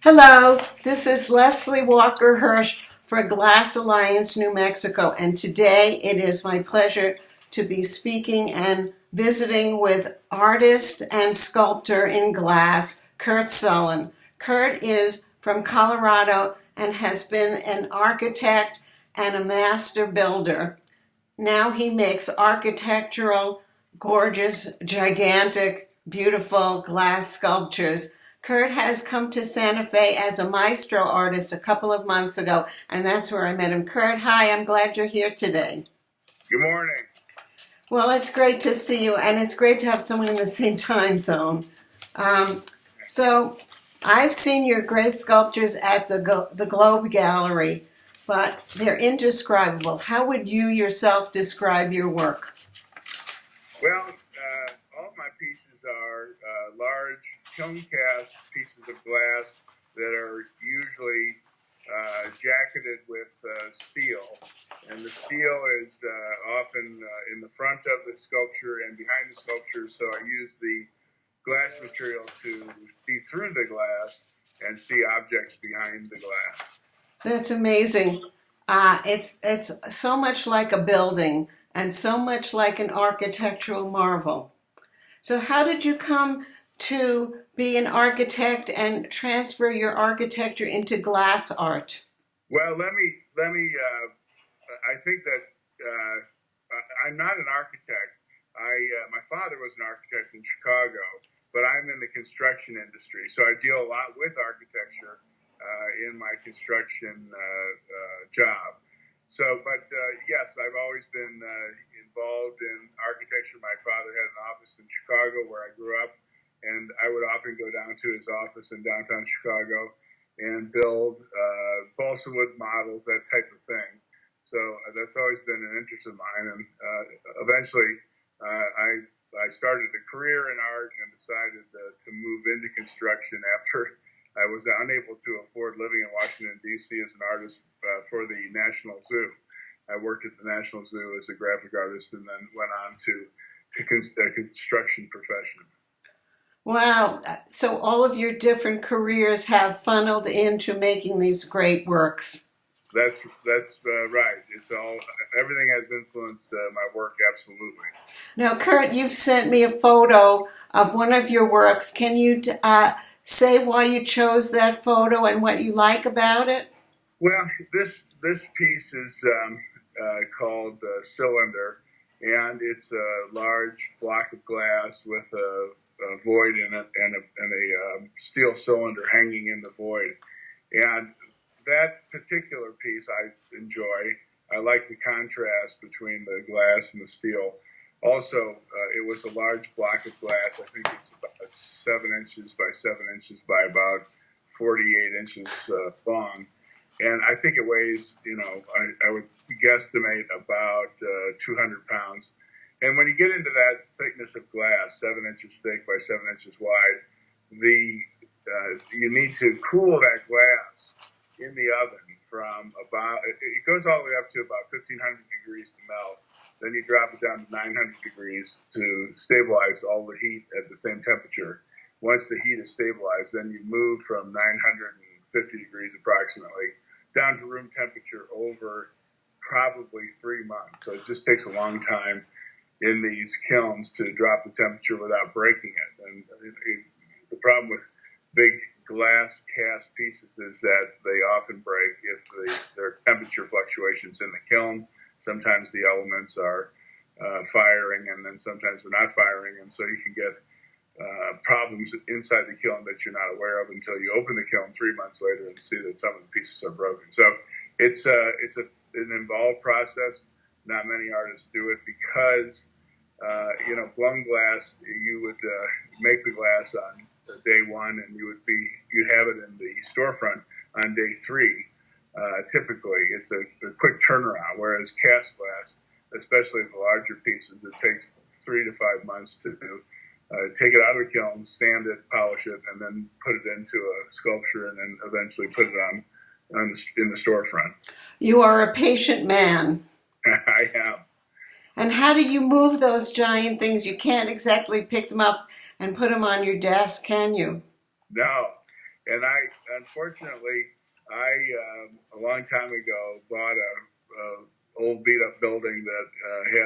Hello, this is Leslie Walker-Hirsch for Glass Alliance, New Mexico, and today it is my pleasure to be speaking and visiting with artist and sculptor in glass, Curt Sullan. Curt is from Colorado and has been an architect and a master builder. Now he makes architectural, gorgeous, gigantic, beautiful glass sculptures. Curt has come to Santa Fe as a maestro artist a couple of months ago, and that's where I met him. Curt, hi, I'm glad you're here today. Good morning. Well, it's great to see you, and it's great to have someone in the same time zone. So I've seen your great sculptures at the Globe Gallery, but they're indescribable. How would you yourself describe your work? Well, all of my pieces are large kiln cast pieces of glass that are usually jacketed with steel. And the steel is often in the front of the sculpture and behind the sculpture, so I use the glass material to see through the glass and see objects behind the glass. That's amazing. It's so much like a building and so much like an architectural marvel. So how did you come to be an architect and transfer your architecture into glass art? Well, let me. I think that I'm not an architect. My father was an architect in Chicago, but I'm in the construction industry, so I deal a lot with architecture in my construction job. So, but yes, I've always been involved in architecture. My father had an office in Chicago where I grew up, and I would often go down to his office in downtown Chicago and build balsa wood models, that type of thing. So that's always been an interest of mine. And eventually, I started a career in art and decided to move into construction after I was unable to afford living in Washington, D.C. as an artist for the National Zoo. I worked at the National Zoo as a graphic artist and then went on to a construction profession. Wow. So all of your different careers have funneled into making these great works. That's right. It's all, everything has influenced my work, absolutely. Now, Curt, you've sent me a photo of one of your works. Can you say why you chose that photo and what you like about it? Well, this piece is called Cylinder, and it's a large block of glass with a void in it and a steel cylinder hanging in the void. And that particular piece I enjoy. I like the contrast between the glass and the steel. Also, it was a large block of glass. I think it's about 7 inches by 7 inches by about 48 inches long. And I think it weighs, I would guesstimate about 200 pounds. And when you get into that thickness of glass, 7 inches thick by 7 inches wide, you need to cool that glass in the oven from about, it goes all the way up to about 1,500 degrees to melt. Then you drop it down to 900 degrees to stabilize all the heat at the same temperature. Once the heat is stabilized, then you move from 950 degrees approximately down to room temperature over probably 3 months. So it just takes a long time in these kilns to drop the temperature without breaking it. And the problem with big glass cast pieces is that they often break if there are temperature fluctuations in the kiln. Sometimes the elements are firing, and then sometimes they're not firing, and so you can get problems inside the kiln that you're not aware of until you open the kiln 3 months later and see that some of the pieces are broken. So it's an involved process. Not many artists do it because blown glass, you would make the glass on day one, and you'd have it in the storefront on day 3. Typically, it's a quick turnaround, whereas cast glass, especially the larger pieces, it takes 3 to 5 months to do. Take it out of the kiln, sand it, polish it, and then put it into a sculpture, and then eventually put it in the storefront. You are a patient man. I am. And how do you move those giant things? You can't exactly pick them up and put them on your desk, can you? No. And unfortunately, a long time ago, bought a old beat up building that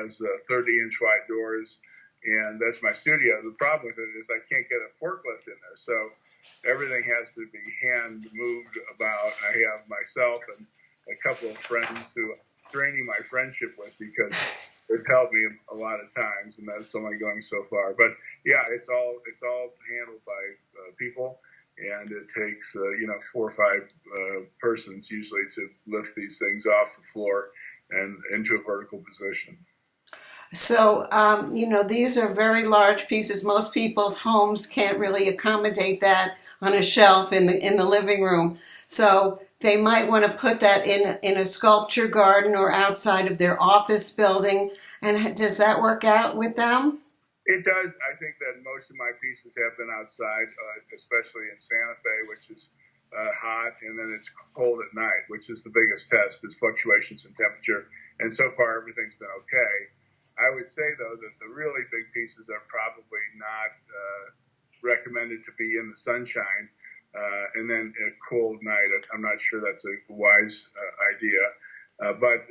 has 30-inch wide doors, and that's my studio. The problem with it is I can't get a forklift in there, so everything has to be hand moved about. I have myself and a couple of friends who I'm straining my friendship with because it's helped me a lot of times, and that's only going so far. But yeah, it's all handled by people, and it takes 4 or 5 persons usually to lift these things off the floor and into a vertical position. So, these are very large pieces. Most people's homes can't really accommodate that on a shelf in the living room. So they might want to put that in a sculpture garden or outside of their office building. And does that work out with them? It does. I think that most of my pieces have been outside, especially in Santa Fe, which is hot, and then it's cold at night, which is the biggest test, is fluctuations in temperature. And so far, everything's been okay. I would say, though, that the really big pieces are probably not recommended to be in the sunshine. And then a cold night, I'm not sure that's a wise idea. But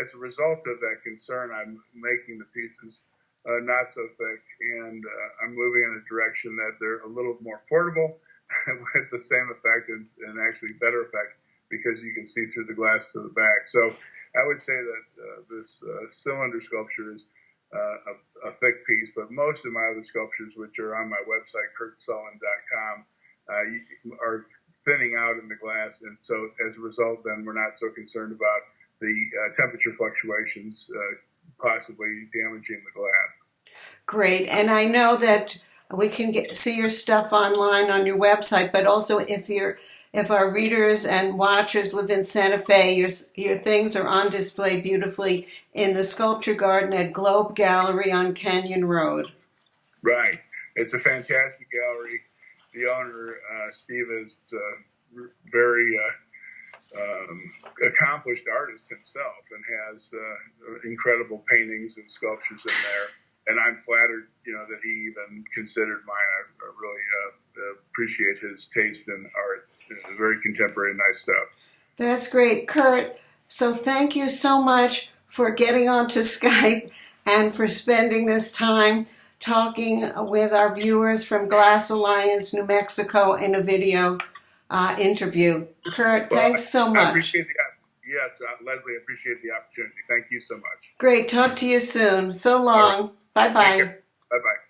as a result of that concern, I'm making the pieces not so thick, and I'm moving in a direction that they're a little more portable with the same effect and actually better effect because you can see through the glass to the back. So I would say that this cylinder sculpture is a thick piece, but most of my other sculptures, which are on my website, csullan.com, are thinning out in the glass, and so as a result, then we're not so concerned about the temperature fluctuations possibly damaging the glass. Great, and I know that we can see your stuff online on your website, but also if our readers and watchers live in Santa Fe, your things are on display beautifully in the Sculpture Garden at Globe Gallery on Canyon Road. Right. It's a fantastic gallery. The owner, Steve, is very accomplished artist himself and has incredible paintings and sculptures in there. And I'm flattered, that he even considered mine. I really appreciate his taste in art. It's very contemporary, nice stuff. That's great, Curt. So thank you so much for getting onto Skype and for spending this time talking with our viewers from Glass Alliance, New Mexico, in a video interview. Curt, thanks so much. I appreciate yes, Leslie, I appreciate the opportunity. Thank you so much. Great. Talk to you soon. So long. Bye-bye. Bye-bye.